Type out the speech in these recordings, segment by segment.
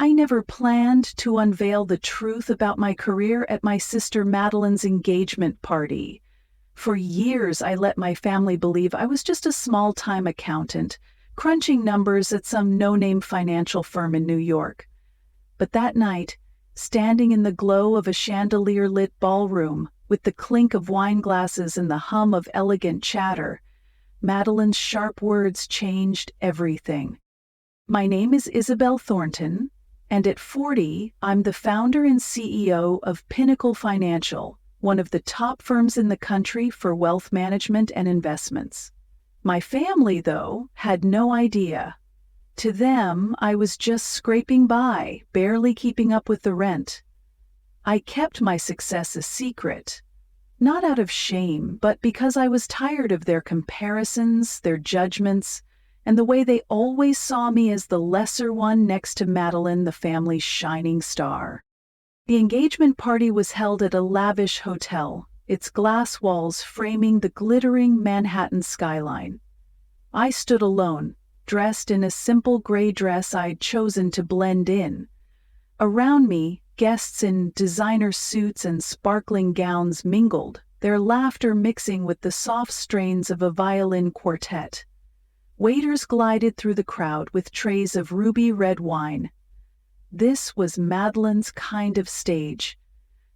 I never planned to unveil the truth about my career at my sister Madeline's engagement party. For years, I let my family believe I was just a small-time accountant, crunching numbers at some no-name financial firm in New York. But that night, standing in the glow of a chandelier-lit ballroom, with the clink of wine glasses and the hum of elegant chatter, Madeline's sharp words changed everything. My name is Isabel Thornton, and at 40, I'm the founder and CEO of Pinnacle Financial, one of the top firms in the country for wealth management and investments. My family, though, had no idea. To them, I was just scraping by, barely keeping up with the rent. I kept my success a secret, not out of shame, but because I was tired of their comparisons, their judgments, and the way they always saw me as the lesser one next to Madeline, the family's shining star. The engagement party was held at a lavish hotel, its glass walls framing the glittering Manhattan skyline. I stood alone, dressed in a simple gray dress I'd chosen to blend in. Around me, guests in designer suits and sparkling gowns mingled, their laughter mixing with the soft strains of a violin quartet. Waiters glided through the crowd with trays of ruby red wine. This was Madeline's kind of stage,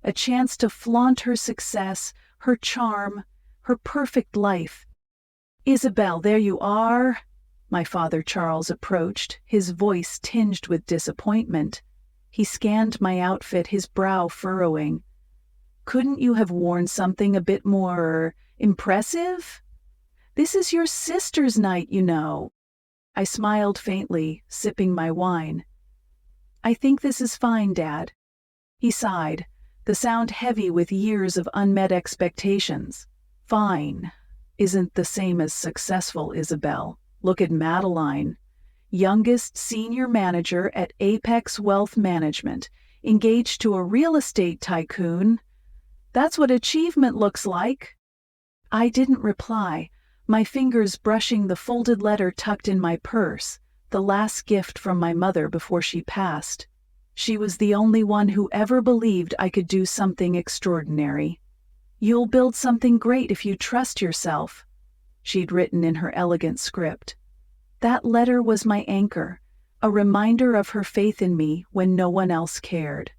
a chance to flaunt her success, her charm, her perfect life. "Isabel, there you are!" My father Charles approached, his voice tinged with disappointment. He scanned my outfit, his brow furrowing. "Couldn't you have worn something a bit more impressive? This is your sister's night, you know." I smiled faintly, sipping my wine. "I think this is fine, Dad." He sighed, the sound heavy with years of unmet expectations. "Fine isn't the same as successful, Isabel. Look at Madeline, youngest senior manager at Apex Wealth Management, engaged to a real estate tycoon. That's what achievement looks like." I didn't reply, my fingers brushing the folded letter tucked in my purse, the last gift from my mother before she passed. She was the only one who ever believed I could do something extraordinary. "You'll build something great if you trust yourself," she'd written in her elegant script. That letter was my anchor, a reminder of her faith in me when no one else cared.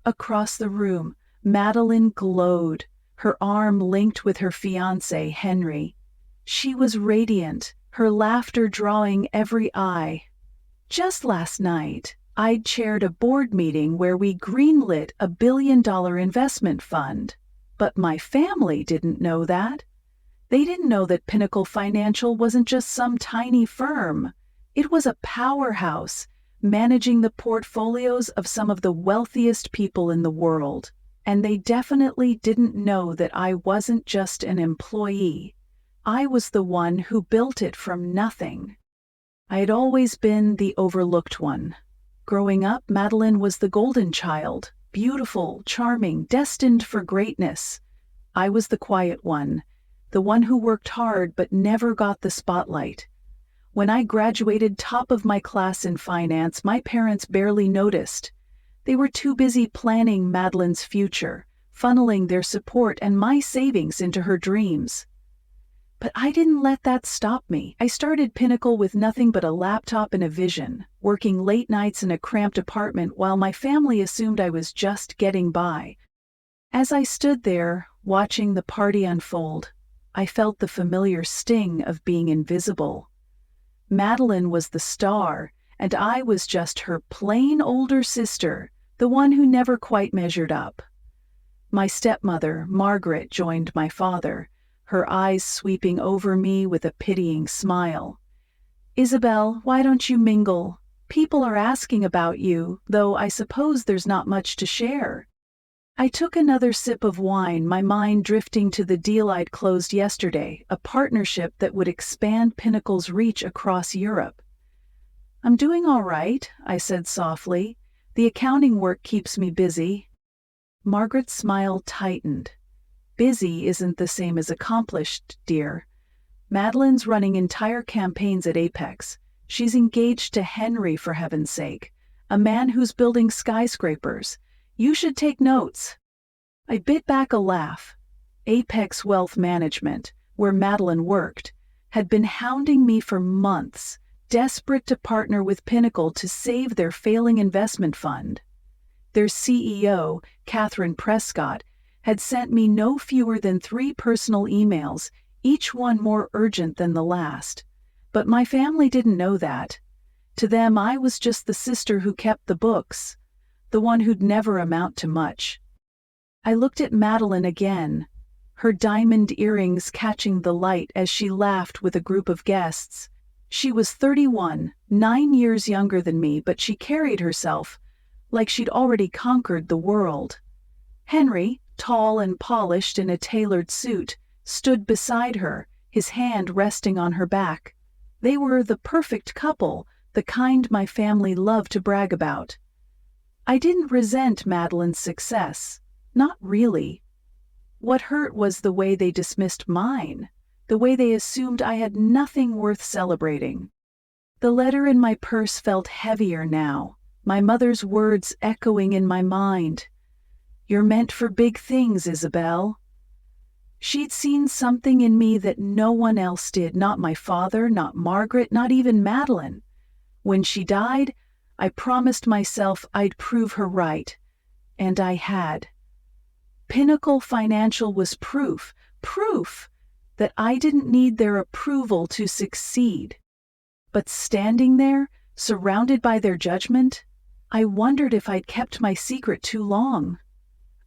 Across the room, Madeline glowed, her arm linked with her fiancé, Henry. She was radiant, her laughter drawing every eye. Just last night, I'd chaired a board meeting where we greenlit a billion-dollar investment fund. But my family didn't know that. They didn't know that Pinnacle Financial wasn't just some tiny firm. It was a powerhouse, managing the portfolios of some of the wealthiest people in the world. And they definitely didn't know that I wasn't just an employee. I was the one who built it from nothing. I had always been the overlooked one. Growing up, Madeline was the golden child, beautiful, charming, destined for greatness. I was the quiet one, the one who worked hard but never got the spotlight. When I graduated top of my class in finance, my parents barely noticed. They were too busy planning Madeline's future, funneling their support and my savings into her dreams. But I didn't let that stop me. I started Pinnacle with nothing but a laptop and a vision, working late nights in a cramped apartment while my family assumed I was just getting by. As I stood there, watching the party unfold, I felt the familiar sting of being invisible. Madeline was the star, and I was just her plain older sister, the one who never quite measured up. My stepmother, Margaret, joined my father, her eyes sweeping over me with a pitying smile. "Isabel, why don't you mingle? People are asking about you, though I suppose there's not much to share." I took another sip of wine, my mind drifting to the deal I'd closed yesterday, a partnership that would expand Pinnacle's reach across Europe. "I'm doing all right," I said softly. "The accounting work keeps me busy." Margaret's smile tightened. "Busy isn't the same as accomplished, dear. Madeline's running entire campaigns at Apex. She's engaged to Henry, for heaven's sake. a man who's building skyscrapers. You should take notes." I bit back a laugh. Apex Wealth Management, where Madeline worked, had been hounding me for months, desperate to partner with Pinnacle to save their failing investment fund. Their CEO, Catherine Prescott, had sent me no fewer than 3 personal emails, each one more urgent than the last. But my family didn't know that. To them, I was just the sister who kept the books, the one who'd never amount to much. I looked at Madeline again, her diamond earrings catching the light as she laughed with a group of guests. She was 31, 9 years younger than me, but she carried herself like she'd already conquered the world. Henry, tall and polished in a tailored suit, stood beside her, his hand resting on her back. They were the perfect couple, the kind my family loved to brag about. I didn't resent Madeline's success, not really. What hurt was the way they dismissed mine, the way they assumed I had nothing worth celebrating. The letter in my purse felt heavier now, my mother's words echoing in my mind. "You're meant for big things, Isabel." She'd seen something in me that no one else did, not my father, not Margaret, not even Madeline. When she died, I promised myself I'd prove her right, and I had. Pinnacle Financial was proof that I didn't need their approval to succeed. But standing there, surrounded by their judgment, I wondered if I'd kept my secret too long.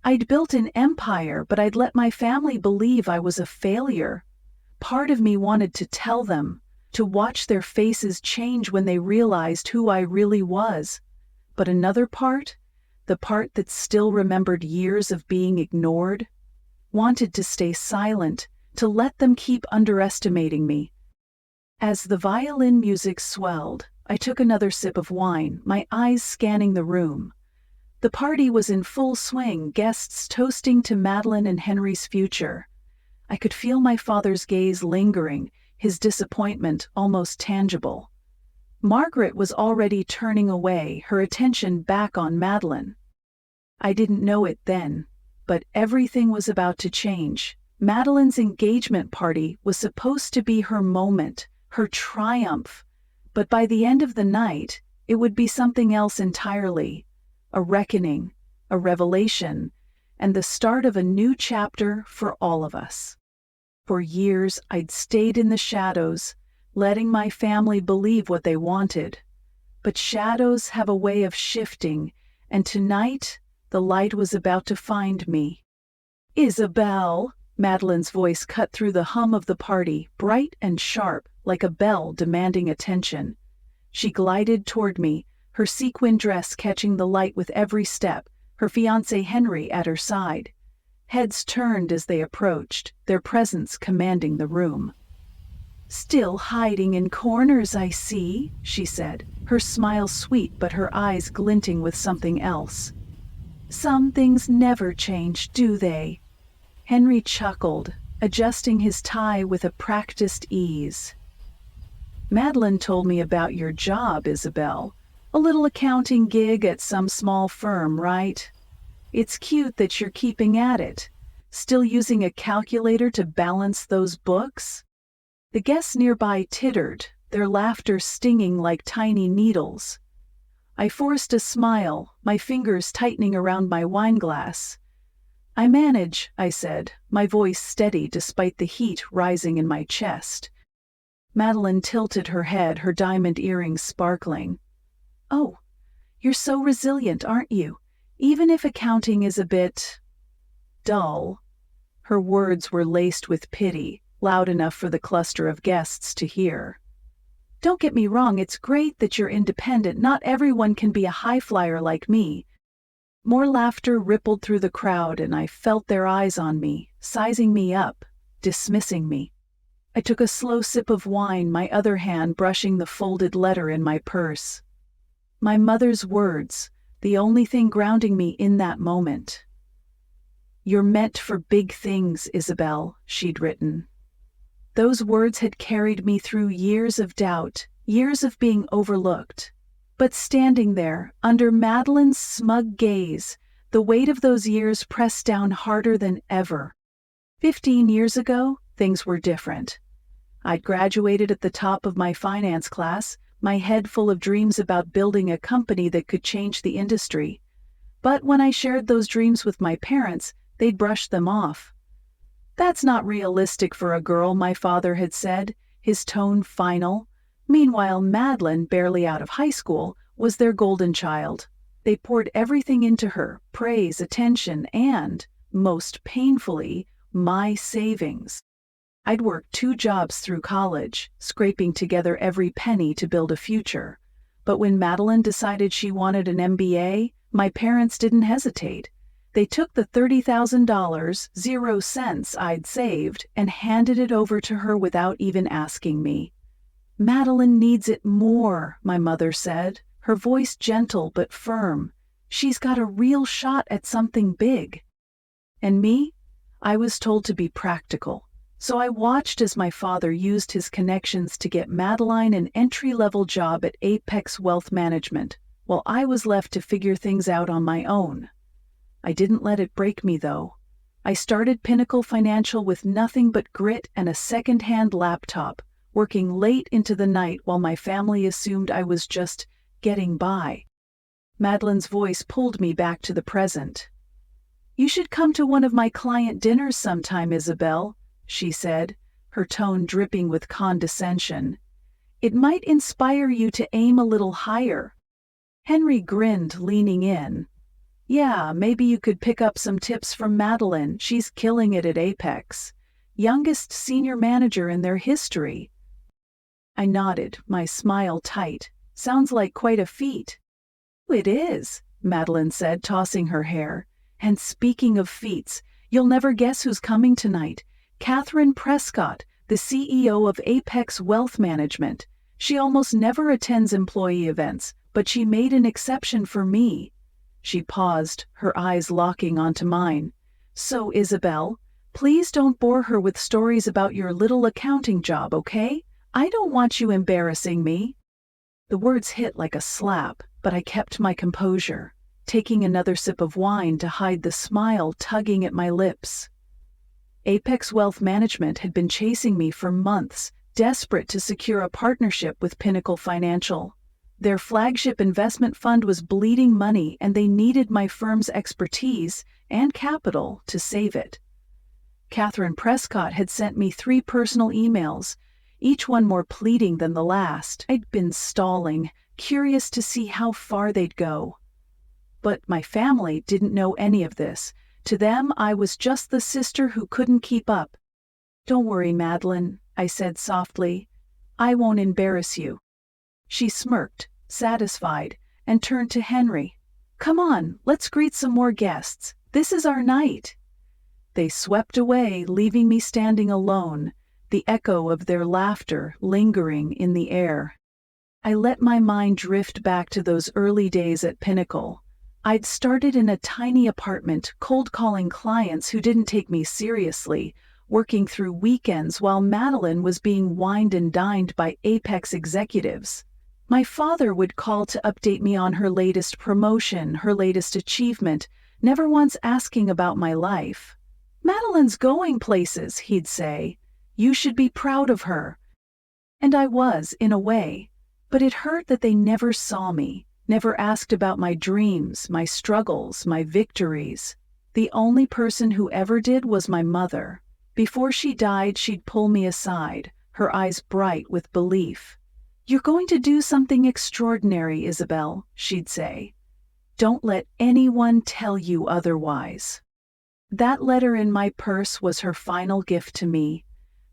I'd built an empire, but I'd let my family believe I was a failure. Part of me wanted to tell them, to watch their faces change when they realized who I really was. But another part, the part that still remembered years of being ignored, wanted to stay silent, to let them keep underestimating me. As the violin music swelled, I took another sip of wine, my eyes scanning the room. The party was in full swing, guests toasting to Madeline and Henry's future. I could feel my father's gaze lingering, his disappointment almost tangible. Margaret was already turning away, her attention back on Madeline. I didn't know it then, but everything was about to change. Madeline's engagement party was supposed to be her moment, her triumph. But by the end of the night, it would be something else entirely. A reckoning, a revelation, and the start of a new chapter for all of us. For years, I'd stayed in the shadows, letting my family believe what they wanted. But shadows have a way of shifting, and tonight, the light was about to find me. "Isabel!" Madeline's voice cut through the hum of the party, bright and sharp, like a bell demanding attention. She glided toward me, her sequin dress catching the light with every step, her fiancé Henry at her side. Heads turned as they approached, their presence commanding the room. "Still hiding in corners, I see," she said, her smile sweet but her eyes glinting with something else. "Some things never change, do they?" Henry chuckled, adjusting his tie with a practiced ease. "Madeline told me about your job, Isabel. A little accounting gig at some small firm, right? It's cute that you're keeping at it, still using a calculator to balance those books." The guests nearby tittered, their laughter stinging like tiny needles. I forced a smile, my fingers tightening around my wineglass. "I manage," I said, my voice steady despite the heat rising in my chest. Madeline tilted her head, her diamond earrings sparkling. "Oh, you're so resilient, aren't you? Even if accounting is a bit dull." Her words were laced with pity, loud enough for the cluster of guests to hear. "Don't get me wrong, it's great that you're independent. Not everyone can be a high flyer like me." More laughter rippled through the crowd, and I felt their eyes on me, sizing me up, dismissing me. I took a slow sip of wine, my other hand brushing the folded letter in my purse. My mother's words, the only thing grounding me in that moment. "You're meant for big things, Isabel," she'd written. Those words had carried me through years of doubt, years of being overlooked. But standing there, under Madeline's smug gaze, the weight of those years pressed down harder than ever. 15 years ago, things were different. I'd graduated at the top of my finance class, my head full of dreams about building a company that could change the industry. But when I shared those dreams with my parents, they'd brushed them off. "That's not realistic for a girl," my father had said, his tone final. Meanwhile, Madeline, barely out of high school, was their golden child. They poured everything into her, praise, attention, and, most painfully, my savings. I'd worked 2 jobs through college, scraping together every penny to build a future. But when Madeline decided she wanted an MBA, my parents didn't hesitate. They took the $30,000, 0 cents I'd saved, and handed it over to her without even asking me. "Madeline needs it more," my mother said, her voice gentle but firm. "She's got a real shot at something big." And me? I was told to be practical. So I watched as my father used his connections to get Madeline an entry-level job at Apex Wealth Management, while I was left to figure things out on my own. I didn't let it break me, though. I started Pinnacle Financial with nothing but grit and a second-hand laptop, working late into the night while my family assumed I was just getting by. Madeline's voice pulled me back to the present. "You should come to one of my client dinners sometime, Isabel," she said, her tone dripping with condescension. "It might inspire you to aim a little higher." Henry grinned, leaning in. "Yeah, maybe you could pick up some tips from Madeline. She's killing it at Apex. Youngest senior manager in their history." I nodded, my smile tight. "Sounds like quite a feat." "It is," Madeline said, tossing her hair. "And speaking of feats, you'll never guess who's coming tonight. Catherine Prescott, the CEO of Apex Wealth Management. She almost never attends employee events, but she made an exception for me." She paused, her eyes locking onto mine. "So, Isabel, please don't bore her with stories about your little accounting job, okay? I don't want you embarrassing me." The words hit like a slap, but I kept my composure, taking another sip of wine to hide the smile tugging at my lips. Apex Wealth Management had been chasing me for months, desperate to secure a partnership with Pinnacle Financial. Their flagship investment fund was bleeding money, and they needed my firm's expertise and capital to save it. Catherine Prescott had sent me 3 personal emails, each one more pleading than the last. I'd been stalling, curious to see how far they'd go. But my family didn't know any of this. To them, I was just the sister who couldn't keep up. "Don't worry, Madeline," I said softly. "I won't embarrass you." She smirked, satisfied, and turned to Henry. "Come on, let's greet some more guests. This is our night." They swept away, leaving me standing alone, the echo of their laughter lingering in the air. I let my mind drift back to those early days at Pinnacle. I'd started in a tiny apartment, cold calling clients who didn't take me seriously, working through weekends while Madeline was being wined and dined by Apex executives. My father would call to update me on her latest promotion, her latest achievement, never once asking about my life. "Madeline's going places," he'd say. "You should be proud of her." And I was, in a way. But it hurt that they never saw me, never asked about my dreams, my struggles, my victories. The only person who ever did was my mother. Before she died, she'd pull me aside, her eyes bright with belief. "You're going to do something extraordinary, Isabel," she'd say. "Don't let anyone tell you otherwise." That letter in my purse was her final gift to me,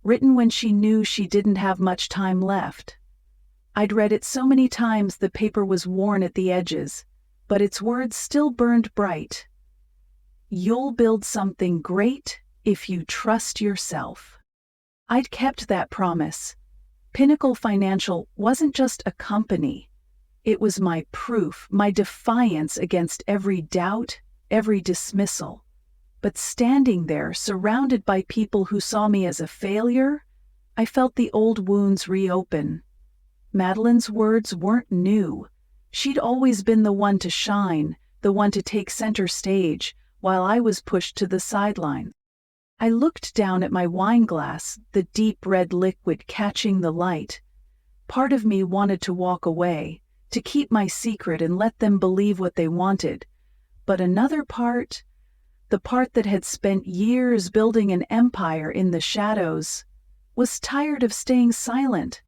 written when she knew she didn't have much time left. I'd read it so many times the paper was worn at the edges, but its words still burned bright. "You'll build something great if you trust yourself." I'd kept that promise. Pinnacle Financial wasn't just a company. It was my proof, my defiance against every doubt, every dismissal. But standing there, surrounded by people who saw me as a failure, I felt the old wounds reopen. Madeline's words weren't new. She'd always been the one to shine, the one to take center stage, while I was pushed to the sideline. I looked down at my wine glass, the deep red liquid catching the light. Part of me wanted to walk away, to keep my secret and let them believe what they wanted. But another part, the part that had spent years building an empire in the shadows, was tired of staying silent.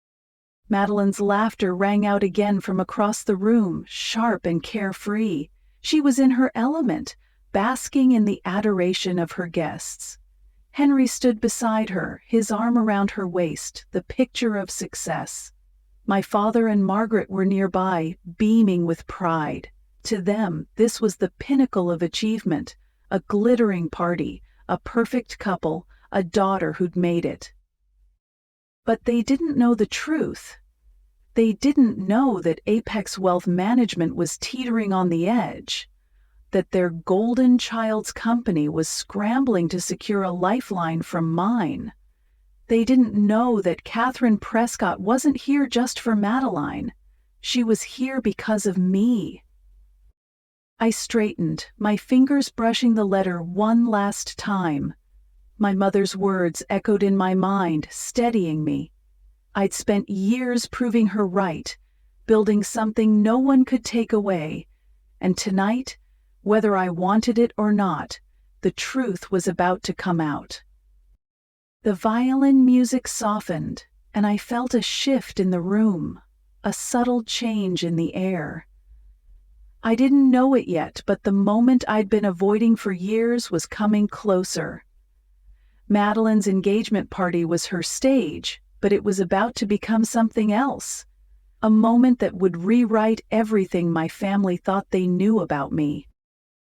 Madeline's laughter rang out again from across the room, sharp and carefree. She was in her element, basking in the adoration of her guests. Henry stood beside her, his arm around her waist, the picture of success. My father and Margaret were nearby, beaming with pride. To them, this was the pinnacle of achievement, a glittering party, a perfect couple, a daughter who'd made it. But they didn't know the truth. They didn't know that Apex Wealth Management was teetering on the edge, that their golden child's company was scrambling to secure a lifeline from mine. They didn't know that Catherine Prescott wasn't here just for Madeline. She was here because of me. I straightened, my fingers brushing the letter one last time. My mother's words echoed in my mind, steadying me. I'd spent years proving her right, building something no one could take away, and tonight, whether I wanted it or not, the truth was about to come out. The violin music softened, and I felt a shift in the room, a subtle change in the air. I didn't know it yet, but the moment I'd been avoiding for years was coming closer. Madeline's engagement party was her stage, but it was about to become something else, a moment that would rewrite everything my family thought they knew about me.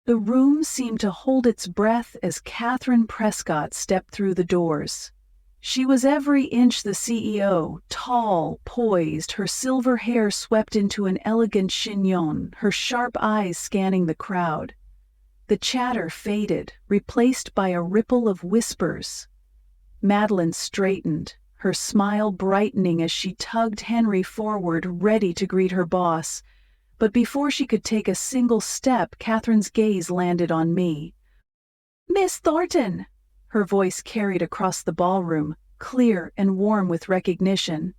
The room seemed to hold its breath as Catherine Prescott stepped through the doors. She was every inch the CEO, tall, poised, her silver hair swept into an elegant chignon, her sharp eyes scanning the crowd. The chatter faded, replaced by a ripple of whispers. Madeline straightened, her smile brightening as she tugged Henry forward, ready to greet her boss. But before she could take a single step, Catherine's gaze landed on me. "Miss Thornton!" Her voice carried across the ballroom, clear and warm with recognition.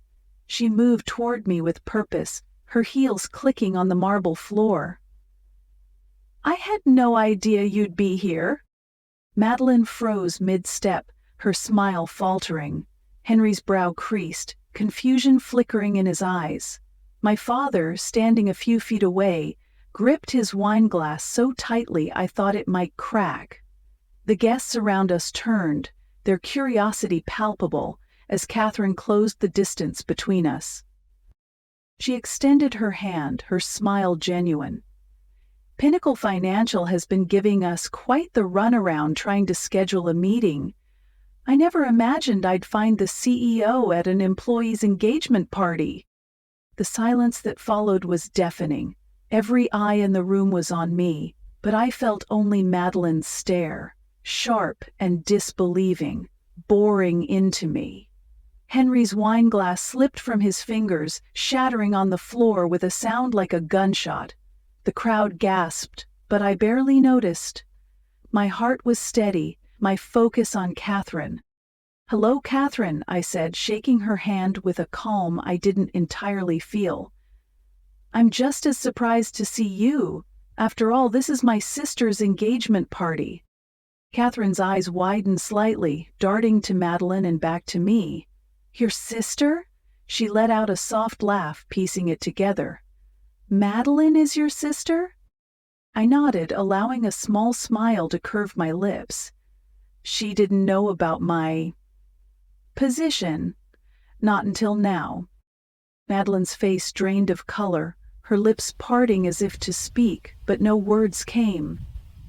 She moved toward me with purpose, her heels clicking on the marble floor. "I had no idea you'd be here." Madeline froze mid-step, her smile faltering. Henry's brow creased, confusion flickering in his eyes. My father, standing a few feet away, gripped his wine glass so tightly I thought it might crack. The guests around us turned, their curiosity palpable, as Catherine closed the distance between us. She extended her hand, her smile genuine. "Pinnacle Financial has been giving us quite the runaround trying to schedule a meeting. I never imagined I'd find the CEO at an employee's engagement party." The silence that followed was deafening. Every eye in the room was on me, but I felt only Madeline's stare, sharp and disbelieving, boring into me. Henry's wineglass slipped from his fingers, shattering on the floor with a sound like a gunshot. The crowd gasped, but I barely noticed. My heart was steady, my focus on Catherine. "Hello, Catherine," I said, shaking her hand with a calm I didn't entirely feel. "I'm just as surprised to see you. After all, this is my sister's engagement party." Catherine's eyes widened slightly, darting to Madeline and back to me. "Your sister?" She let out a soft laugh, piecing it together. "Madeline is your sister?" I nodded, allowing a small smile to curve my lips. She didn't know about my position. Not until now. Madeline's face drained of color, her lips parting as if to speak, but no words came.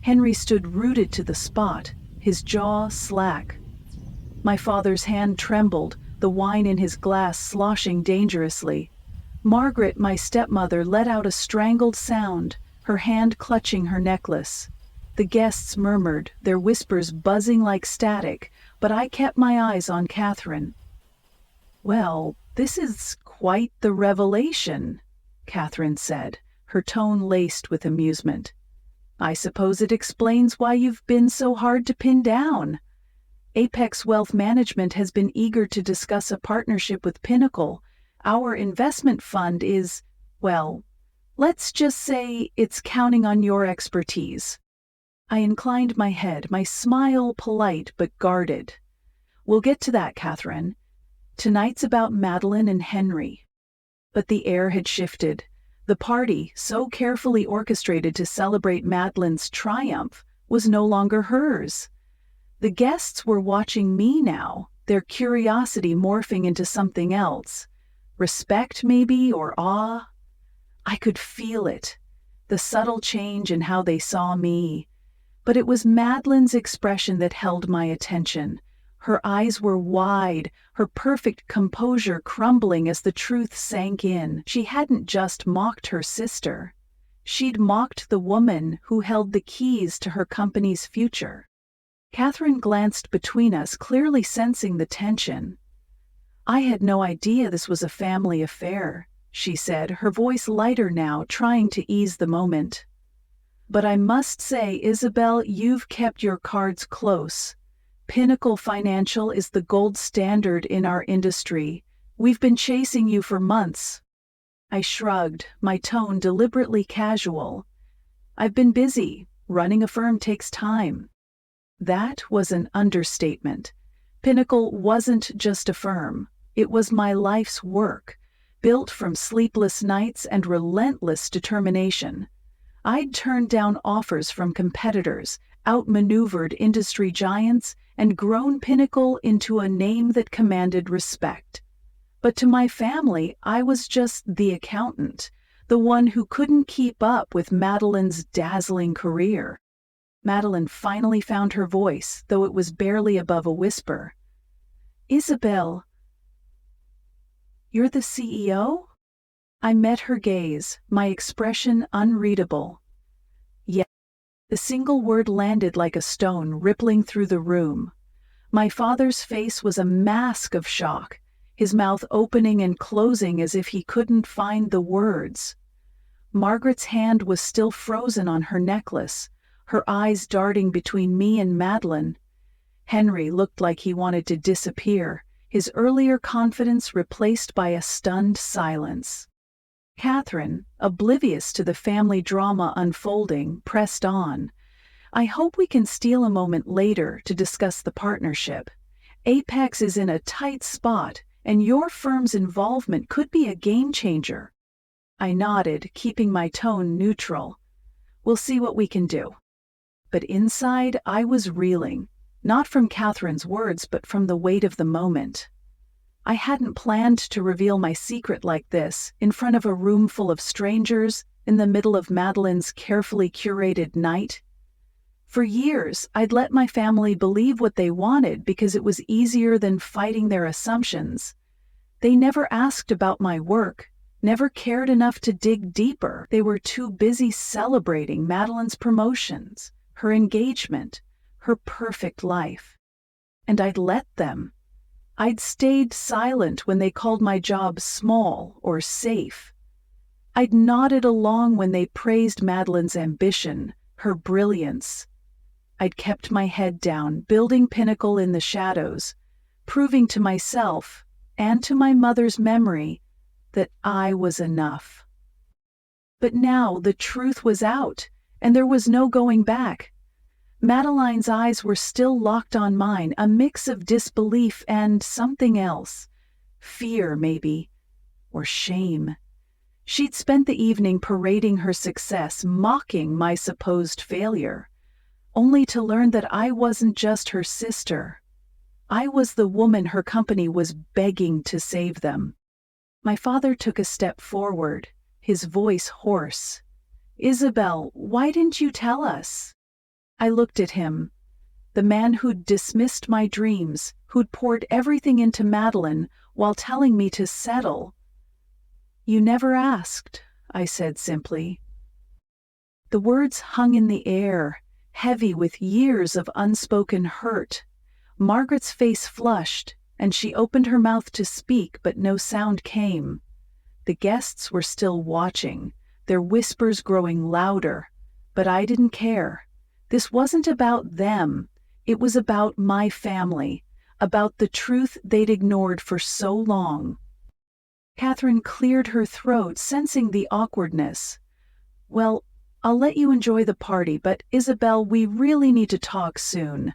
Henry stood rooted to the spot, his jaw slack. My father's hand trembled, the wine in his glass sloshing dangerously. Margaret, my stepmother, let out a strangled sound, her hand clutching her necklace. The guests murmured, their whispers buzzing like static, but I kept my eyes on Catherine. "Well, this is quite the revelation," Catherine said, her tone laced with amusement. "I suppose it explains why you've been so hard to pin down. Apex Wealth Management has been eager to discuss a partnership with Pinnacle. Our investment fund is, well, let's just say it's counting on your expertise." I inclined my head, my smile polite but guarded. "We'll get to that, Catherine. Tonight's about Madeline and Henry." But the air had shifted. The party, so carefully orchestrated to celebrate Madeline's triumph, was no longer hers. The guests were watching me now, their curiosity morphing into something else. Respect, maybe, or awe. I could feel it, the subtle change in how they saw me. But it was Madeline's expression that held my attention. Her eyes were wide, her perfect composure crumbling as the truth sank in. She hadn't just mocked her sister. She'd mocked the woman who held the keys to her company's future. Catherine glanced between us, clearly sensing the tension. "I had no idea this was a family affair," she said, her voice lighter now, trying to ease the moment. "But I must say, Isabel, you've kept your cards close. Pinnacle Financial is the gold standard in our industry. We've been chasing you for months." I shrugged, my tone deliberately casual. "I've been busy. Running a firm takes time." That was an understatement. Pinnacle wasn't just a firm. It was my life's work, built from sleepless nights and relentless determination. I'd turned down offers from competitors, outmaneuvered industry giants, and grown Pinnacle into a name that commanded respect. But to my family, I was just the accountant, the one who couldn't keep up with Madeline's dazzling career. Madeline finally found her voice, though it was barely above a whisper. "Isabel, you're the CEO?" I met her gaze, my expression unreadable. Yes. The single word landed like a stone, rippling through the room. My father's face was a mask of shock, his mouth opening and closing as if he couldn't find the words. Margaret's hand was still frozen on her necklace, her eyes darting between me and Madeline. Henry looked like he wanted to disappear, his earlier confidence replaced by a stunned silence. Catherine, oblivious to the family drama unfolding, pressed on. "I hope we can steal a moment later to discuss the partnership. Apex is in a tight spot, and your firm's involvement could be a game changer." I nodded, keeping my tone neutral. "We'll see what we can do." But inside, I was reeling, not from Catherine's words, but from the weight of the moment. I hadn't planned to reveal my secret like this, in front of a room full of strangers, in the middle of Madeline's carefully curated night. For years, I'd let my family believe what they wanted because it was easier than fighting their assumptions. They never asked about my work, never cared enough to dig deeper. They were too busy celebrating Madeline's promotions, her engagement, her perfect life. And I'd let them. I'd stayed silent when they called my job small or safe. I'd nodded along when they praised Madeline's ambition, her brilliance. I'd kept my head down, building Pinnacle in the shadows, proving to myself and to my mother's memory that I was enough. But now the truth was out, and there was no going back. Madeline's eyes were still locked on mine, a mix of disbelief and something else. Fear, maybe, or shame. She'd spent the evening parading her success, mocking my supposed failure, only to learn that I wasn't just her sister. I was the woman her company was begging to save them. My father took a step forward, his voice hoarse. "Isabel, why didn't you tell us?" I looked at him, the man who'd dismissed my dreams, who'd poured everything into Madeline while telling me to settle. "You never asked," I said simply. The words hung in the air, heavy with years of unspoken hurt. Margaret's face flushed, and she opened her mouth to speak, but no sound came. The guests were still watching, their whispers growing louder. But I didn't care. This wasn't about them. It was about my family, about the truth they'd ignored for so long. Catherine cleared her throat, sensing the awkwardness. "Well, I'll let you enjoy the party, but Isabel, we really need to talk soon.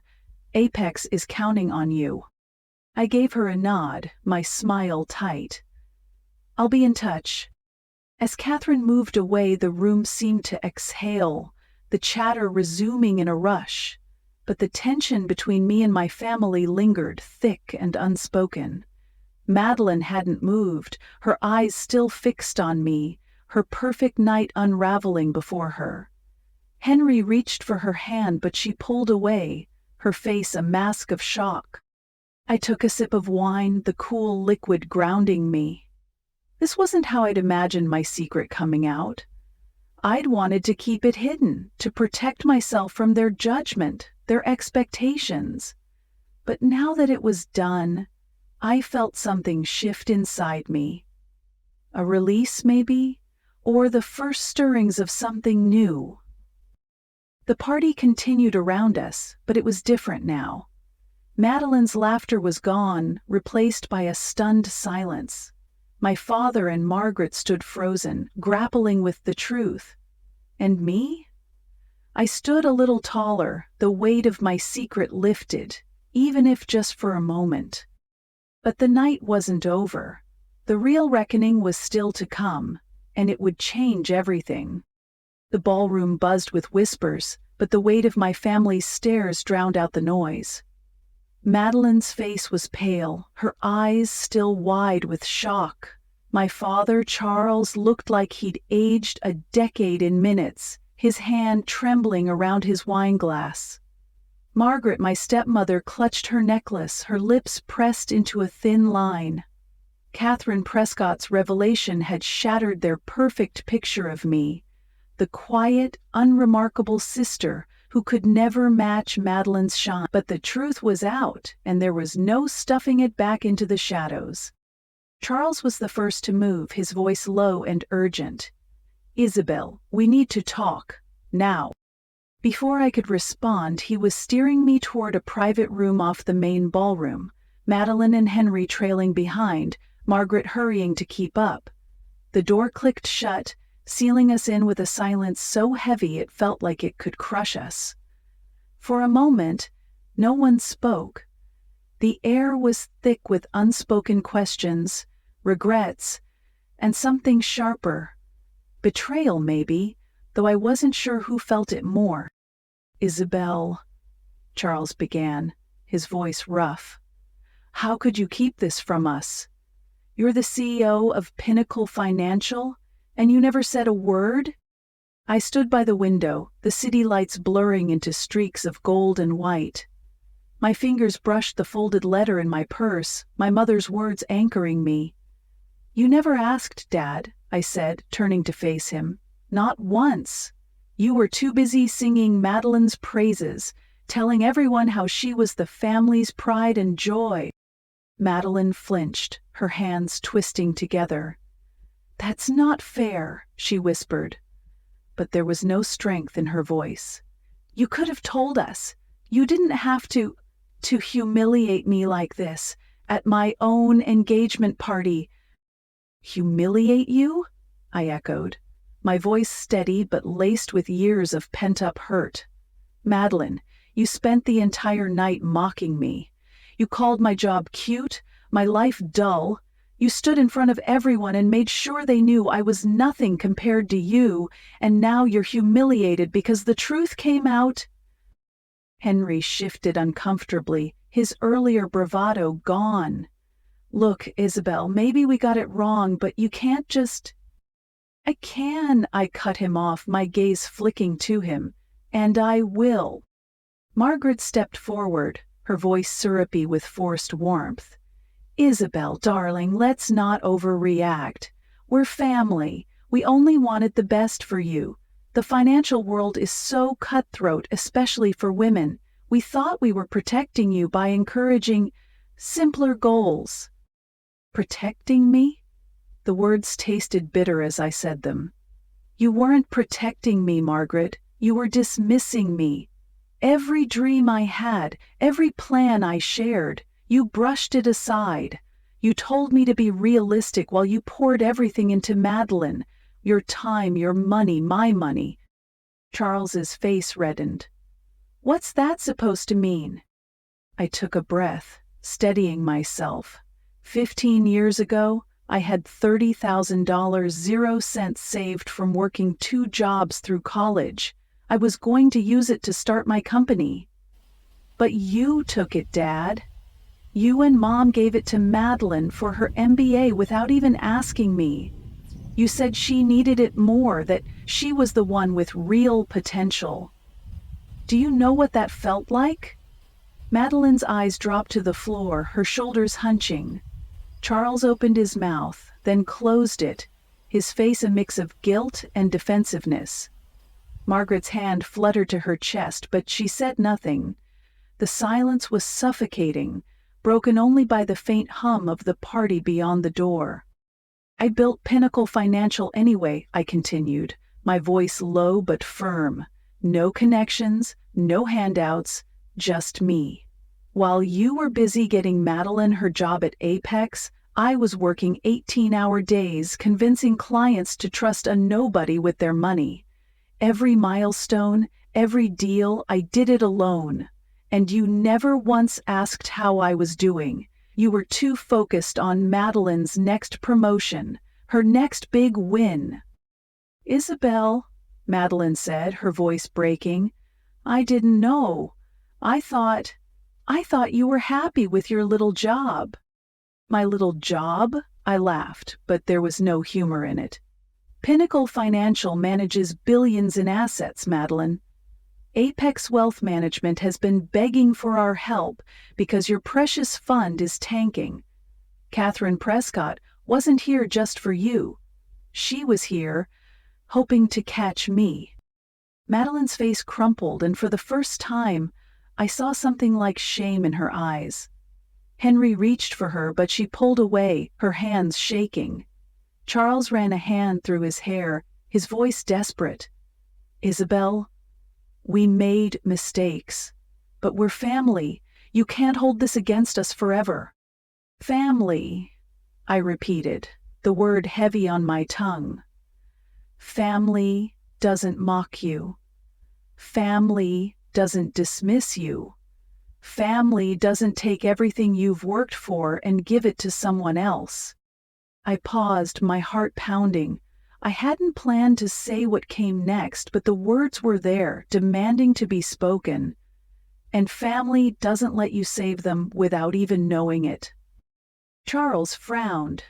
Apex is counting on you." I gave her a nod, my smile tight. "I'll be in touch." As Catherine moved away, the room seemed to exhale, the chatter resuming in a rush. But the tension between me and my family lingered, thick and unspoken. Madeline hadn't moved, her eyes still fixed on me, her perfect night unraveling before her. Henry reached for her hand, but she pulled away, her face a mask of shock. I took a sip of wine, the cool liquid grounding me. This wasn't how I'd imagined my secret coming out. I'd wanted to keep it hidden, to protect myself from their judgment, their expectations. But now that it was done, I felt something shift inside me. A release, maybe? Or the first stirrings of something new. The party continued around us, but it was different now. Madeline's laughter was gone, replaced by a stunned silence. My father and Margaret stood frozen, grappling with the truth. And me? I stood a little taller, the weight of my secret lifted, even if just for a moment. But the night wasn't over. The real reckoning was still to come, and it would change everything. The ballroom buzzed with whispers, but the weight of my family's stares drowned out the noise. Madeline's face was pale, her eyes still wide with shock. My father, Charles, looked like he'd aged a decade in minutes, his hand trembling around his wineglass. Margaret, my stepmother, clutched her necklace, her lips pressed into a thin line. Catherine Prescott's revelation had shattered their perfect picture of me, the quiet, unremarkable sister who could never match Madeline's shine. But the truth was out, and there was no stuffing it back into the shadows. Charles was the first to move, his voice low and urgent. "Isabel, we need to talk, now." Before I could respond, he was steering me toward a private room off the main ballroom, Madeline and Henry trailing behind, Margaret hurrying to keep up. The door clicked shut, sealing us in with a silence so heavy it felt like it could crush us. For a moment, no one spoke. The air was thick with unspoken questions, regrets, and something sharper. Betrayal, maybe, though I wasn't sure who felt it more. "Isabel," Charles began, his voice rough. "How could you keep this from us? You're the CEO of Pinnacle Financial, and you never said a word?" I stood by the window, the city lights blurring into streaks of gold and white. My fingers brushed the folded letter in my purse, my mother's words anchoring me. "You never asked, Dad," I said, turning to face him. "Not once. You were too busy singing Madeline's praises, telling everyone how she was the family's pride and joy." Madeline flinched, her hands twisting together. "That's not fair," she whispered. But there was no strength in her voice. "You could have told us. You didn't have to humiliate me like this, at my own engagement party." "Humiliate you?" I echoed, my voice steady but laced with years of pent-up hurt. "Madeline, you spent the entire night mocking me. You called my job cute, my life dull. You stood in front of everyone and made sure they knew I was nothing compared to you, and now you're humiliated because the truth came out." Henry shifted uncomfortably, his earlier bravado gone. "Look, Isabel, maybe we got it wrong, but you can't just—" "I can," I cut him off, my gaze flicking to him. "And I will." Margaret stepped forward, her voice syrupy with forced warmth. "Isabel, darling, let's not overreact. We're family. We only wanted the best for you. The financial world is so cutthroat, especially for women. We thought we were protecting you by encouraging simpler goals." "Protecting me?" The words tasted bitter as I said them. You weren't protecting me, Margaret. You were dismissing me. Every dream I had, every plan I shared, you brushed it aside. You told me to be realistic while you poured everything into Madeline. Your time, your money, my money. Charles's face reddened. What's that supposed to mean? I took a breath, steadying myself. 15 years ago, I had $30,000, 0 cents saved from working 2 jobs through college. I was going to use it to start my company. But you took it, Dad. You and Mom gave it to Madeline for her MBA without even asking me. You said she needed it more, that she was the one with real potential. Do you know what that felt like? Madeline's eyes dropped to the floor, her shoulders hunching. Charles opened his mouth, then closed it, his face a mix of guilt and defensiveness. Margaret's hand fluttered to her chest, but she said nothing. The silence was suffocating, broken only by the faint hum of the party beyond the door. I built Pinnacle Financial anyway, I continued, my voice low but firm. No connections, no handouts, just me. While you were busy getting Madeline her job at Apex, I was working 18-hour days convincing clients to trust a nobody with their money. Every milestone, every deal, I did it alone. And you never once asked how I was doing. You were too focused on Madeline's next promotion, her next big win. Isabel, Madeline said, her voice breaking, I didn't know. I thought you were happy with your little job. My little job? I laughed, but there was no humor in it. Pinnacle Financial manages billions in assets, Madeline. Apex Wealth Management has been begging for our help because your precious fund is tanking. Catherine Prescott wasn't here just for you. She was here, hoping to catch me. Madeline's face crumpled, and for the first time, I saw something like shame in her eyes. Henry reached for her, but she pulled away, her hands shaking. Charles ran a hand through his hair, his voice desperate. Isabel, we made mistakes, but we're family. You can't hold this against us forever. Family, I repeated, the word heavy on my tongue. Family doesn't mock you. Family doesn't dismiss you. Family doesn't take everything you've worked for and give it to someone else. I paused, my heart pounding. I hadn't planned to say what came next, but the words were there, demanding to be spoken. And family doesn't let you save them without even knowing it. Charles frowned.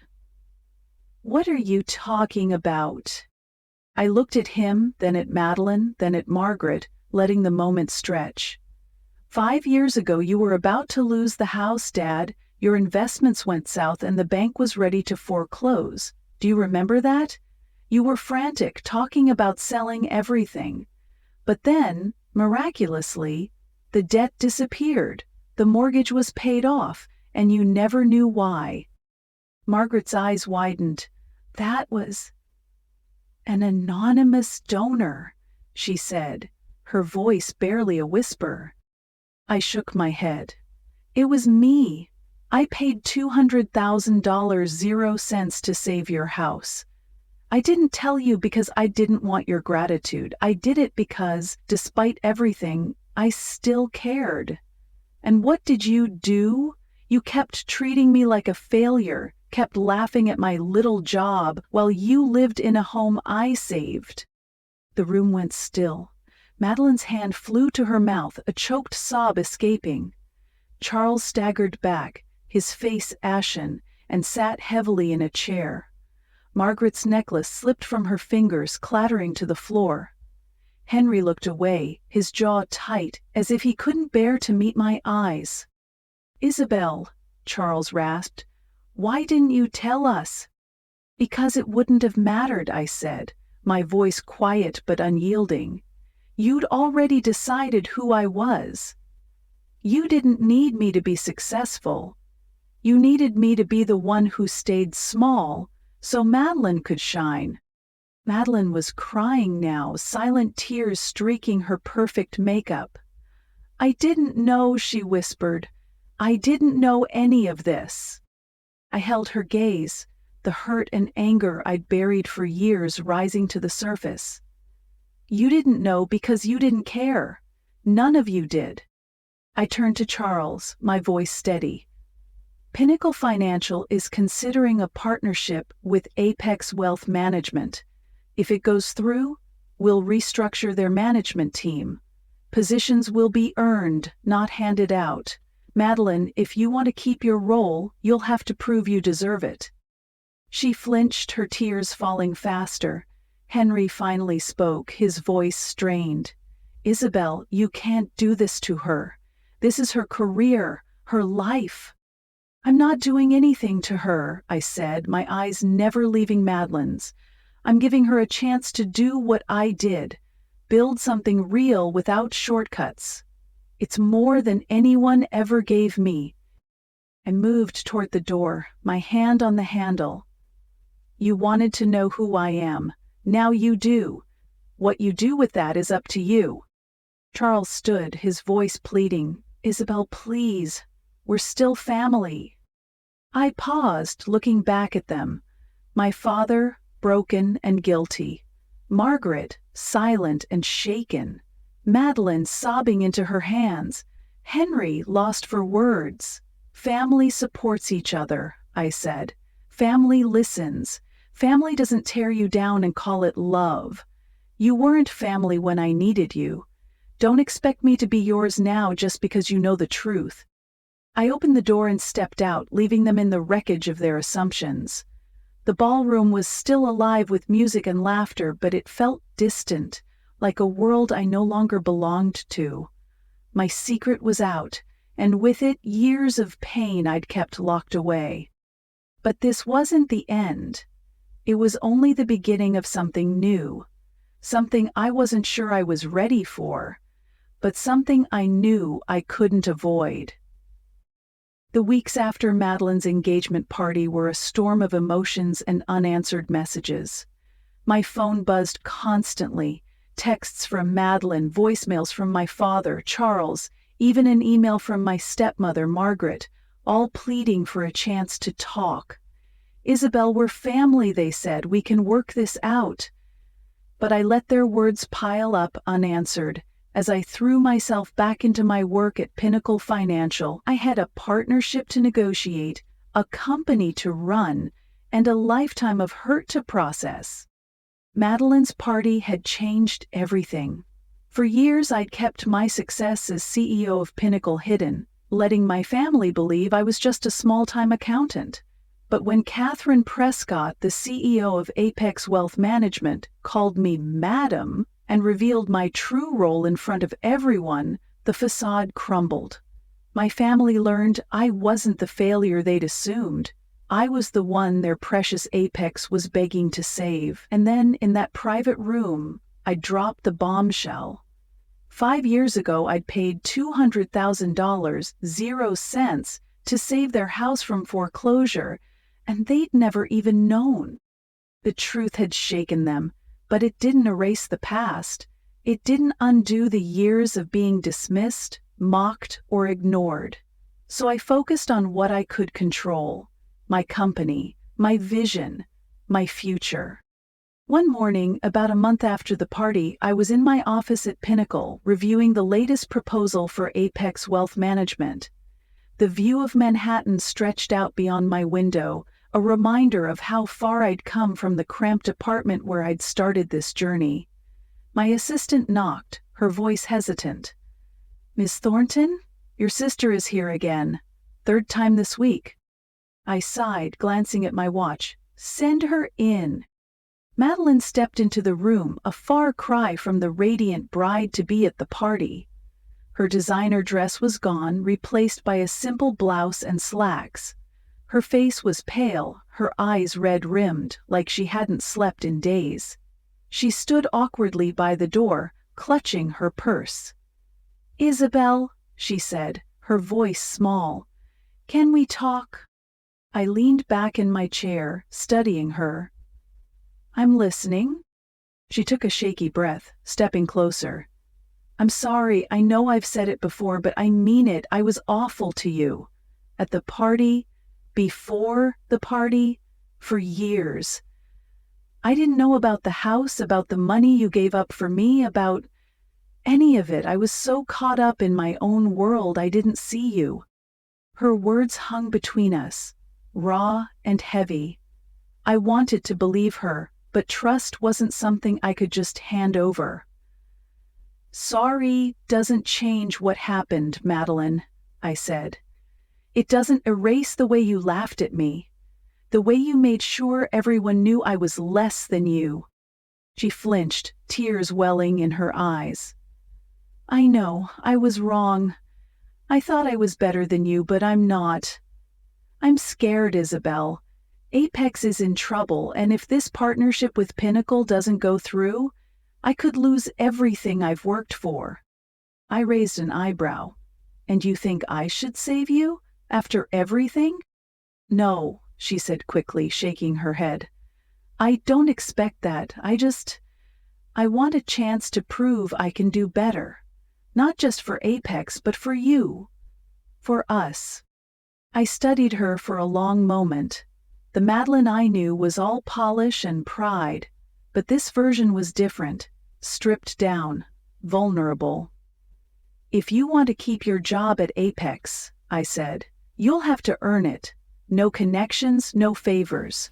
What are you talking about? I looked at him, then at Madeline, then at Margaret, letting the moment stretch. 5 years ago, you were about to lose the house, Dad. Your investments went south and the bank was ready to foreclose. Do you remember that? You were frantic, talking about selling everything. But then, miraculously, the debt disappeared. The mortgage was paid off, and you never knew why. Margaret's eyes widened. That was an anonymous donor, she said, her voice barely a whisper. I shook my head. It was me. I paid $200,000, 0 cents to save your house. I didn't tell you because I didn't want your gratitude. I did it because, despite everything, I still cared. And what did you do? You kept treating me like a failure, kept laughing at my little job while you lived in a home I saved. The room went still. Madeline's hand flew to her mouth, a choked sob escaping. Charles staggered back, his face ashen, and sat heavily in a chair. Margaret's necklace slipped from her fingers, clattering to the floor. Henry looked away, his jaw tight, as if he couldn't bear to meet my eyes. Isabel, Charles rasped, why didn't you tell us? Because it wouldn't have mattered, I said, my voice quiet but unyielding. You'd already decided who I was. You didn't need me to be successful. You needed me to be the one who stayed small, so Madeline could shine. Madeline was crying now, silent tears streaking her perfect makeup. "I didn't know," she whispered. "I didn't know any of this." I held her gaze, the hurt and anger I'd buried for years rising to the surface. "You didn't know because you didn't care. None of you did." I turned to Charles, my voice steady. "Pinnacle Financial is considering a partnership with Apex Wealth Management. If it goes through, we'll restructure their management team. Positions will be earned, not handed out. Madeline, if you want to keep your role, you'll have to prove you deserve it." She flinched, her tears falling faster. Henry finally spoke, his voice strained. "Isabel, you can't do this to her. This is her career, her life." "I'm not doing anything to her," I said, my eyes never leaving Madeline's. "I'm giving her a chance to do what I did, build something real without shortcuts. It's more than anyone ever gave me." I moved toward the door, my hand on the handle. "You wanted to know who I am. Now you do. What you do with that is up to you." Charles stood, his voice pleading. "Isabel, please. We're still family." I paused, looking back at them. My father, broken and guilty. Margaret, silent and shaken. Madeline sobbing into her hands. Henry lost for words. "Family supports each other," I said. "Family listens. Family doesn't tear you down and call it love. You weren't family when I needed you. Don't expect me to be yours now just because you know the truth." I opened the door and stepped out, leaving them in the wreckage of their assumptions. The ballroom was still alive with music and laughter, but it felt distant, like a world I no longer belonged to. My secret was out, and with it years of pain I'd kept locked away. But this wasn't the end. It was only the beginning of something new, something I wasn't sure I was ready for, but something I knew I couldn't avoid. The weeks after Madeline's engagement party were a storm of emotions and unanswered messages. My phone buzzed constantly, texts from Madeline, voicemails from my father, Charles, even an email from my stepmother, Margaret, all pleading for a chance to talk. "Isabel, we're family," they said. "We can work this out." But I let their words pile up unanswered. As I threw myself back into my work at Pinnacle Financial, I had a partnership to negotiate, a company to run, and a lifetime of hurt to process. Madeline's party had changed everything. For years I'd kept my success as CEO of Pinnacle hidden, letting my family believe I was just a small-time accountant. But when Catherine Prescott, the CEO of Apex Wealth Management, called me Madam and revealed my true role in front of everyone, the facade crumbled. My family learned I wasn't the failure they'd assumed. I was the one their precious Apex was begging to save. And then, in that private room, I dropped the bombshell. 5 years ago, I'd paid $200,000, 0 cents, to save their house from foreclosure, and they'd never even known. The truth had shaken them, but it didn't erase the past. It didn't undo the years of being dismissed, mocked, or ignored. So I focused on what I could control: my company, my vision, my future. One morning, about a month after the party, I was in my office at Pinnacle, reviewing the latest proposal for Apex Wealth Management. The view of Manhattan stretched out beyond my window, a reminder of how far I'd come from the cramped apartment where I'd started this journey. My assistant knocked, her voice hesitant. "Miss Thornton, your sister is here again. 3rd time this week." I sighed, glancing at my watch. "Send her in." Madeline stepped into the room, a far cry from the radiant bride-to-be at the party. Her designer dress was gone, replaced by a simple blouse and slacks. Her face was pale, her eyes red-rimmed, like she hadn't slept in days. She stood awkwardly by the door, clutching her purse. "Isabel," she said, her voice small, "can we talk?" I leaned back in my chair, studying her. "I'm listening." She took a shaky breath, stepping closer. I'm sorry, I know I've said it before, but I mean it. I was awful to you. At the party, before the party, for years. I didn't know about the house, about the money you gave up for me, about any of it. I was so caught up in my own world I didn't see you. Her words hung between us, raw and heavy. I wanted to believe her, but trust wasn't something I could just hand over. Sorry doesn't change what happened, Madeline, I said. It doesn't erase the way you laughed at me, the way you made sure everyone knew I was less than you. She flinched, tears welling in her eyes. I know, I was wrong. I thought I was better than you, but I'm not. I'm scared, Isabel. Apex is in trouble, and if this partnership with Pinnacle doesn't go through, I could lose everything I've worked for. I raised an eyebrow. And you think I should save you? After everything? No, she said quickly, shaking her head. I don't expect that. I want a chance to prove I can do better. Not just for Apex, but for you. For us. I studied her for a long moment. The Madeline I knew was all polish and pride, but this version was different, stripped down, vulnerable. If you want to keep your job at Apex, I said, you'll have to earn it. No connections, no favors.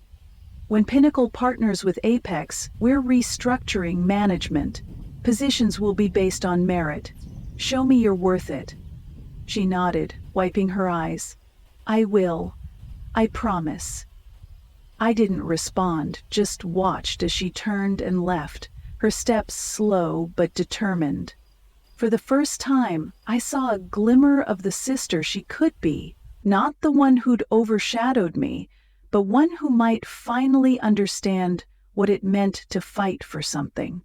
When Pinnacle partners with Apex, we're restructuring management. Positions will be based on merit. Show me you're worth it. She nodded, wiping her eyes. I will. I promise. I didn't respond, just watched as she turned and left, her steps slow but determined. For the first time, I saw a glimmer of the sister she could be, not the one who'd overshadowed me, but one who might finally understand what it meant to fight for something.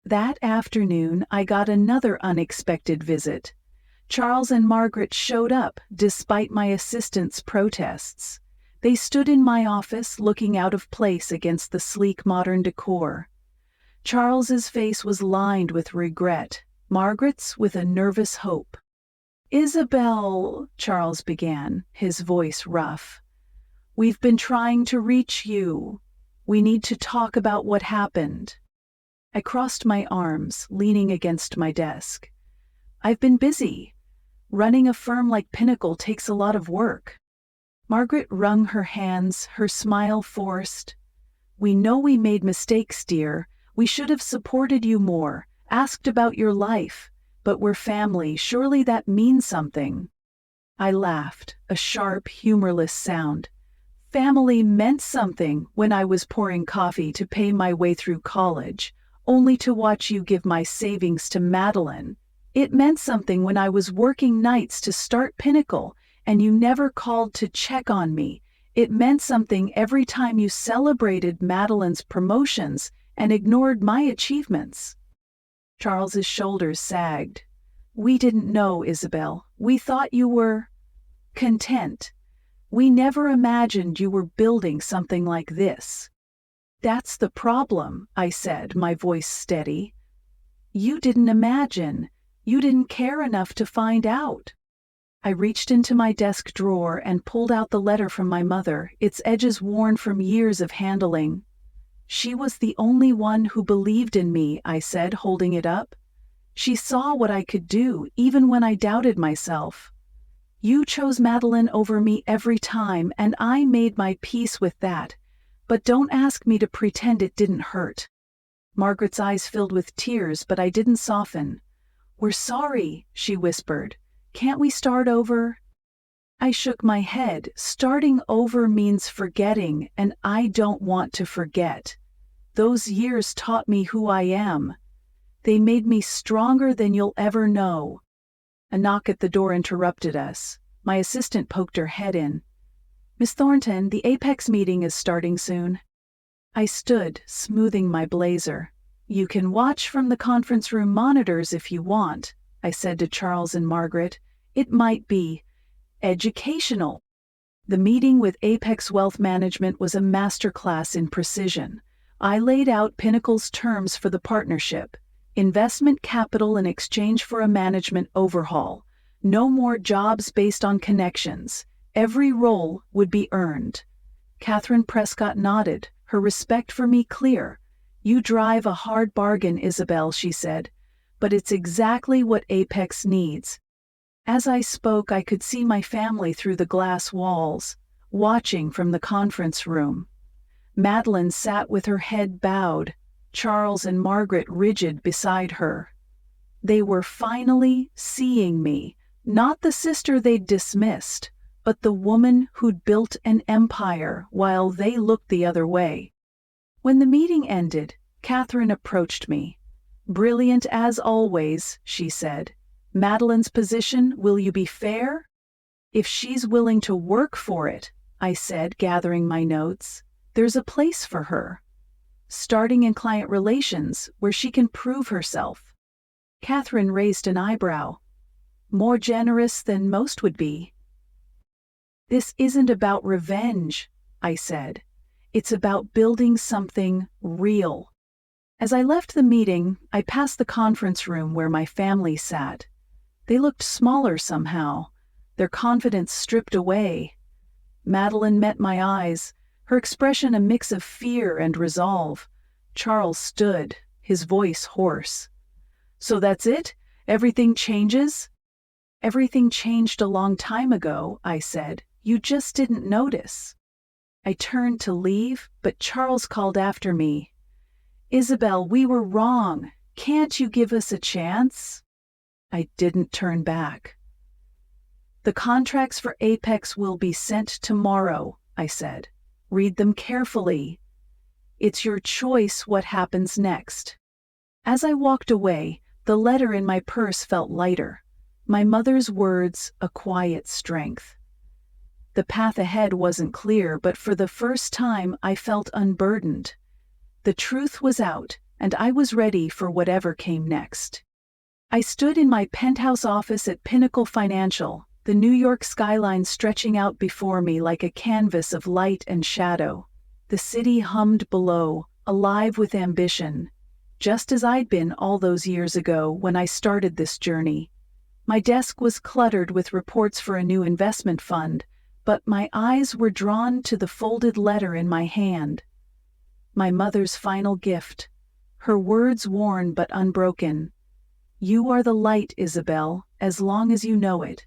That afternoon, I got another unexpected visit. Charles and Margaret showed up, despite my assistant's protests. They stood in my office, looking out of place against the sleek modern decor. Charles's face was lined with regret, Margaret's with a nervous hope. Isabel, Charles began, his voice rough. We've been trying to reach you. We need to talk about what happened. I crossed my arms, leaning against my desk. I've been busy. Running a firm like Pinnacle takes a lot of work. Margaret wrung her hands, her smile forced. We know we made mistakes, dear. We should have supported you more, asked about your life. But we're family, surely that means something. I laughed, a sharp, humorless sound. Family meant something when I was pouring coffee to pay my way through college, only to watch you give my savings to Madeline. It meant something when I was working nights to start Pinnacle, and you never called to check on me. It meant something every time you celebrated Madeline's promotions and ignored my achievements. Charles's shoulders sagged. We didn't know, Isabel. We thought you were content. We never imagined you were building something like this. That's the problem, I said, my voice steady. You didn't imagine. You didn't care enough to find out. I reached into my desk drawer and pulled out the letter from my mother, its edges worn from years of handling. She was the only one who believed in me, I said, holding it up. She saw what I could do, even when I doubted myself. You chose Madeline over me every time, and I made my peace with that. But don't ask me to pretend it didn't hurt. Margaret's eyes filled with tears, but I didn't soften. We're sorry, she whispered. Can't we start over? I shook my head. Starting over means forgetting, and I don't want to forget. Those years taught me who I am. They made me stronger than you'll ever know. A knock at the door interrupted us. My assistant poked her head in. Miss Thornton, the Apex meeting is starting soon. I stood, smoothing my blazer. You can watch from the conference room monitors if you want, I said to Charles and Margaret. It might be educational. The meeting with Apex Wealth Management was a masterclass in precision. I laid out Pinnacle's terms for the partnership: investment capital in exchange for a management overhaul. No more jobs based on connections. Every role would be earned. Catherine Prescott nodded, her respect for me clear. "You drive a hard bargain, Isabel," she said, "but it's exactly what Apex needs." As I spoke, I could see my family through the glass walls, watching from the conference room. Madeline sat with her head bowed, Charles and Margaret rigid beside her. They were finally seeing me, not the sister they'd dismissed, but the woman who'd built an empire while they looked the other way. When the meeting ended, Catherine approached me. "Brilliant as always," she said. "Madeline's position, will you be fair?" "If she's willing to work for it," I said, gathering my notes. "There's a place for her. Starting in client relations, where she can prove herself." Catherine raised an eyebrow. "More generous than most would be." "This isn't about revenge," I said. "It's about building something real." As I left the meeting, I passed the conference room where my family sat. They looked smaller somehow, their confidence stripped away. Madeline met my eyes, her expression a mix of fear and resolve. Charles stood, his voice hoarse. "So that's it? Everything changes?" "Everything changed a long time ago," I said. "You just didn't notice." I turned to leave, but Charles called after me. "Isabel, we were wrong. Can't you give us a chance?" I didn't turn back. "The contracts for Apex will be sent tomorrow," I said. "Read them carefully. It's your choice what happens next." As I walked away, the letter in my purse felt lighter. My mother's words, a quiet strength. The path ahead wasn't clear, but for the first time I felt unburdened. The truth was out, and I was ready for whatever came next. I stood in my penthouse office at Pinnacle Financial, the New York skyline stretching out before me like a canvas of light and shadow. The city hummed below, alive with ambition, just as I'd been all those years ago when I started this journey. My desk was cluttered with reports for a new investment fund, but my eyes were drawn to the folded letter in my hand. My mother's final gift, her words worn but unbroken. "You are the light, Isabel, as long as you know it."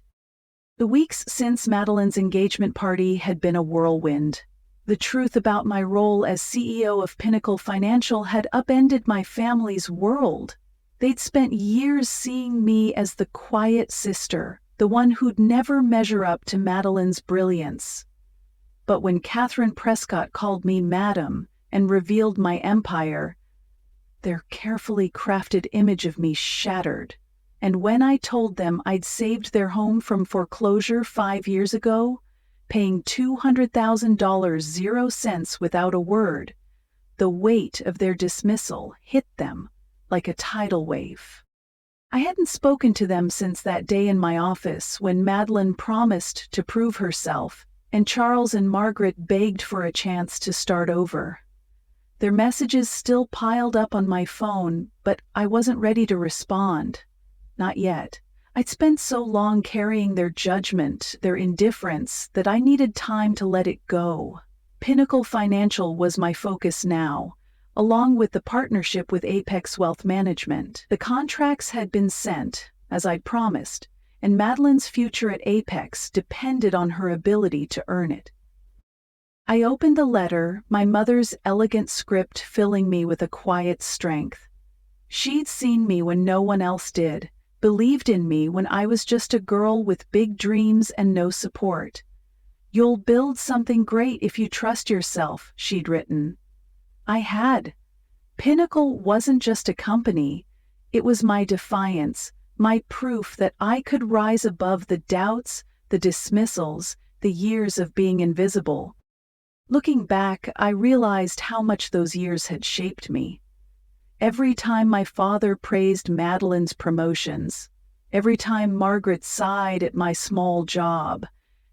The weeks since Madeline's engagement party had been a whirlwind. The truth about my role as CEO of Pinnacle Financial had upended my family's world. They'd spent years seeing me as the quiet sister, the one who'd never measure up to Madeline's brilliance. But when Catherine Prescott called me Madam and revealed my empire, their carefully crafted image of me shattered. And when I told them I'd saved their home from foreclosure 5 years ago, paying $200,000 0 cents without a word, the weight of their dismissal hit them like a tidal wave. I hadn't spoken to them since that day in my office when Madeline promised to prove herself, and Charles and Margaret begged for a chance to start over. Their messages still piled up on my phone, but I wasn't ready to respond. Not yet. I'd spent so long carrying their judgment, their indifference, that I needed time to let it go. Pinnacle Financial was my focus now, along with the partnership with Apex Wealth Management. The contracts had been sent, as I'd promised, and Madeline's future at Apex depended on her ability to earn it. I opened the letter, my mother's elegant script filling me with a quiet strength. She'd seen me when no one else did, believed in me when I was just a girl with big dreams and no support. "You'll build something great if you trust yourself," she'd written. I had. Pinnacle wasn't just a company, it was my defiance, my proof that I could rise above the doubts, the dismissals, the years of being invisible. Looking back, I realized how much those years had shaped me. Every time my father praised Madeline's promotions, every time Margaret sighed at my small job,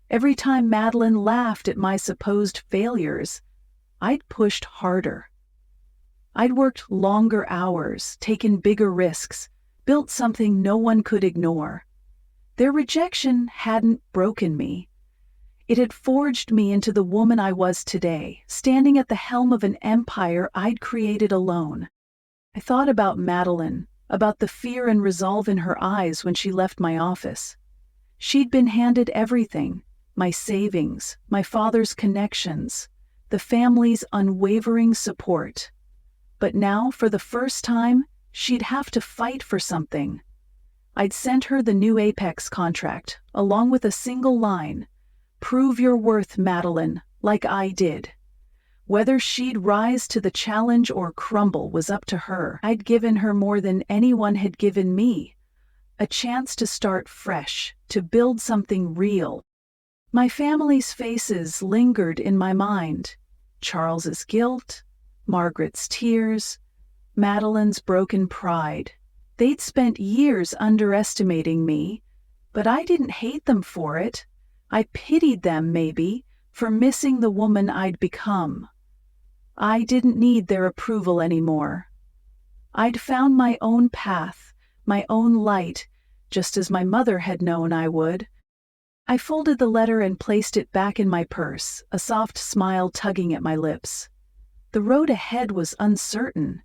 every time Madeline laughed at my supposed failures, I'd pushed harder. I'd worked longer hours, taken bigger risks, built something no one could ignore. Their rejection hadn't broken me. It had forged me into the woman I was today, standing at the helm of an empire I'd created alone. I thought about Madeline, about the fear and resolve in her eyes when she left my office. She'd been handed everything: my savings, my father's connections, the family's unwavering support. But now, for the first time, she'd have to fight for something. I'd sent her the new Apex contract, along with a single line: "Prove your worth, Madeline, like I did." Whether she'd rise to the challenge or crumble was up to her. I'd given her more than anyone had given me: a chance to start fresh, to build something real. My family's faces lingered in my mind: Charles's guilt, Margaret's tears, Madeline's broken pride. They'd spent years underestimating me, but I didn't hate them for it. I pitied them, maybe, for missing the woman I'd become. I didn't need their approval anymore. I'd found my own path, my own light, just as my mother had known I would. I folded the letter and placed it back in my purse, a soft smile tugging at my lips. The road ahead was uncertain.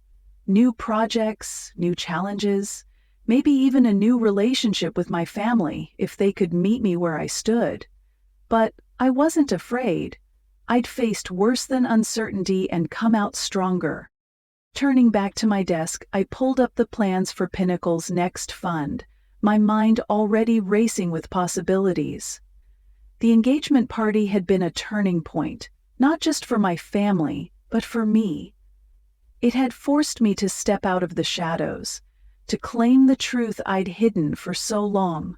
New projects, new challenges, maybe even a new relationship with my family if they could meet me where I stood. But I wasn't afraid. I'd faced worse than uncertainty and come out stronger. Turning back to my desk, I pulled up the plans for Pinnacle's next fund, my mind already racing with possibilities. The engagement party had been a turning point, not just for my family, but for me. It had forced me to step out of the shadows, to claim the truth I'd hidden for so long.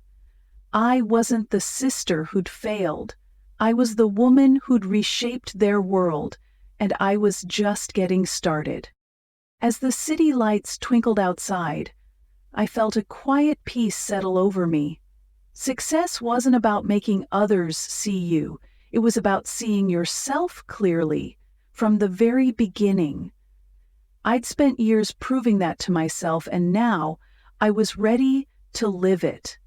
I wasn't the sister who'd failed. I was the woman who'd reshaped their world, and I was just getting started. As the city lights twinkled outside, I felt a quiet peace settle over me. Success wasn't about making others see you. It was about seeing yourself clearly, from the very beginning. I'd spent years proving that to myself, and now I was ready to live it.